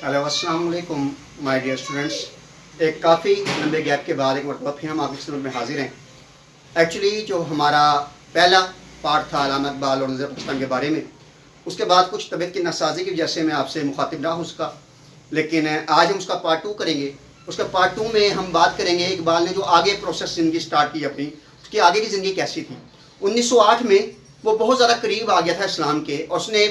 Hello अस्सलाम वालेकुम my dear students. एक काफ़ी लंबे गैप के बाद एक मरतबा फिर हम आपकी खिदमत में हाजिर हैं। एक्चुअली जो हमारा पहला पार्ट था अलामा इकबाल और नज़र पाकिस्तान के बारे में, उसके बाद कुछ तबीयत की नासाजी की वजह से मैं आपसे मुखातिब ना हो सका, लेकिन आज हम उसका पार्ट 2 करेंगे। उसका पार्ट 2 में हम बात करेंगे इकबाल ने जो आगे प्रोसेस ज़िंदगी स्टार्ट की अपनी, उसकी आगे की ज़िंदगी कैसी थी। 1908 में वो बहुत ज़्यादा करीब आ गया था इस्लाम के, और उसने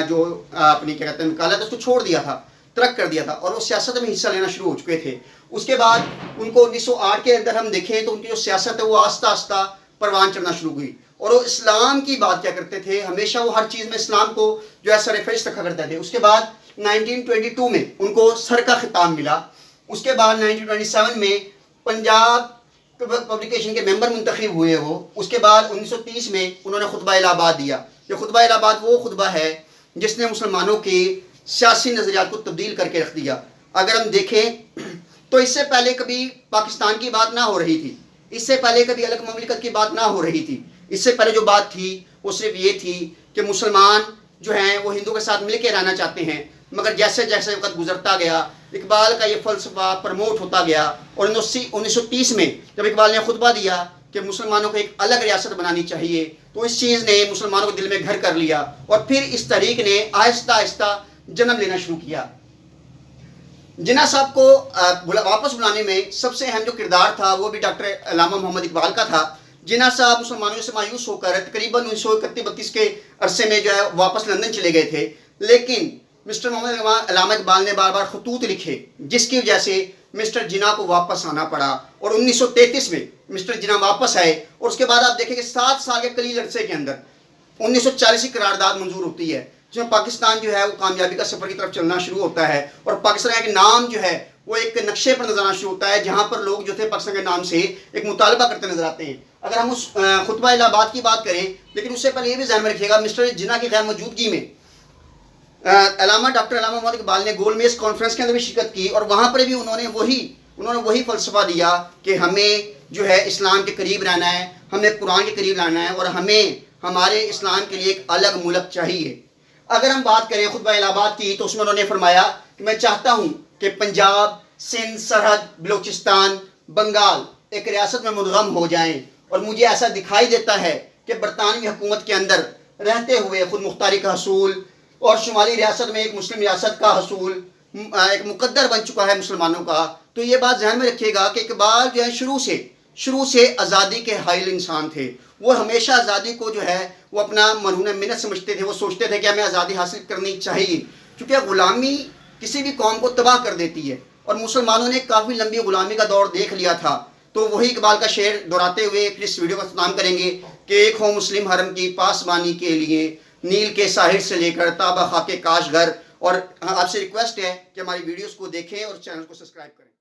जो अपनी क्या कहते हैं निकाला था उसको छोड़ दिया था, तर्क कर दिया था, और वो सियासत में हिस्सा लेना शुरू हो चुके थे। उसके बाद उनको 1908 के अंदर हम देखें तो उनकी जो सियासत है वो आस्ता आस्ता परवान चढ़ना शुरू हुई, और वो इस्लाम की बात क्या करते थे, हमेशा वो हर चीज़ में इस्लाम को जो है सरफहरिस्त रखा करते थे। उसके बाद 1922 में उनको सर का खिताब मिला। उसके बाद 1927 में पंजाब पब्लिकेशन के मेंबर मुंतखब हुए वो। उसके बाद 1930 में उन्होंने खुतबा इलाहाबाद दिया। ये खुतबा इलाहाबाद वो खुतबा है जिसने मुसलमानों के सियासी नज़रियात को तब्दील करके रख दिया। अगर हम देखें तो इससे पहले कभी पाकिस्तान की बात ना हो रही थी, इससे पहले कभी अलग ममलिकत की बात ना हो रही थी। इससे पहले जो बात थी वो सिर्फ ये थी कि मुसलमान जो हैं वो हिंदू के साथ मिल के रहना चाहते हैं, मगर जैसे जैसे वक्त गुजरता गया इकबाल का ये फ़लसफ़ा प्रमोट होता गया, और 1930 में जब इकबाल ने खुतबा दिया कि मुसलमानों को एक अलग रियासत बनानी चाहिए, तो इस चीज़ ने मुसलमानों के दिल में घर कर लिया, और फिर इस तहरीक ने आहिस्ता आहिस्ता जन्म लेना शुरू किया। जिन्ना साहब को वापस बुलाने में सबसे अहम जो किरदार था वो भी डॉक्टर अल्लामा मोहम्मद इकबाल का था। जिन्ना साहब मुसलमानों से मायूस होकर तकरीबन 1931-32 के अरसे में जो है वापस लंदन चले गए थे, लेकिन मिस्टर मोहम्मद अल्लामा इकबाल ने बार बार खतूत लिखे, जिसकी वजह से मिस्टर जिन्ना को वापस आना पड़ा, और 1933 में मिस्टर जिन्ना वापस आए। और उसके बाद आप देखेंगे 7 साल के कलील अरसे के अंदर 1940 की करारदाद मंजूर होती है, जिसमें पाकिस्तान जो है वो कामयाबी का सफ़र की तरफ चलना शुरू होता है, और पाकिस्तान का नाम जो है वो एक नक्शे पर नजर आना शुरू होता है, जहाँ पर लोग जो थे पाकिस्तान के नाम से एक मुतालबा करते नजर आते हैं। अगर हम उस खुतबा इलाहाबाद की बात करें, लेकिन उससे पहले ये भी ध्यान में रखिएगा मिस्टर जिन्ना की गैर मौजूदगी में डॉक्टर अल्लामा मोहम्मद इकबाल ने गोलमेज कॉन्फ्रेंस के अंदर भी शिरकत की, और वहाँ पर भी उन्होंने वही फ़लसफ़ा दिया कि हमें जो है इस्लाम के करीब रहना है, हमें कुरान के करीब रहना है, और हमें हमारे इस्लाम के लिए एक अलग मुल्क चाहिए। अगर हम बात करें खुतबा इलाहाबाद की, तो उसमें उन्होंने फरमाया कि मैं चाहता हूँ कि पंजाब, सिंध, सरहद, बलूचिस्तान, बंगाल एक रियासत में मुनज़्ज़म हो जाएं, और मुझे ऐसा दिखाई देता है कि बरतानवी हुकूमत के अंदर रहते हुए खुद मुख्तारी का हसूल और शुमाली रियासत में एक मुस्लिम रियासत का हसूल एक मुकद्दर बन चुका है मुसलमानों का। तो ये बात ध्यान में रखिएगा कि इकबाल जो है शुरू से आज़ादी के हाइल इंसान थे। वो हमेशा आज़ादी को जो है वो अपना मरहून मिन्नत समझते थे। वो सोचते थे कि हमें आज़ादी हासिल करनी चाहिए, क्योंकि गुलामी किसी भी कौम को तबाह कर देती है, और मुसलमानों ने काफ़ी लंबी गुलामी का दौर देख लिया था। तो वही इकबाल का शेर दोहराते हुए फिर इस वीडियो का इख्तिताम करेंगे कि एक हो मुस्लिम हरम की पासबानी के लिए, नील के साहिल से लेकर ताबा खाके काशगर। और आपसे रिक्वेस्ट है कि हमारी वीडियोस को देखें और चैनल को सब्सक्राइब करें।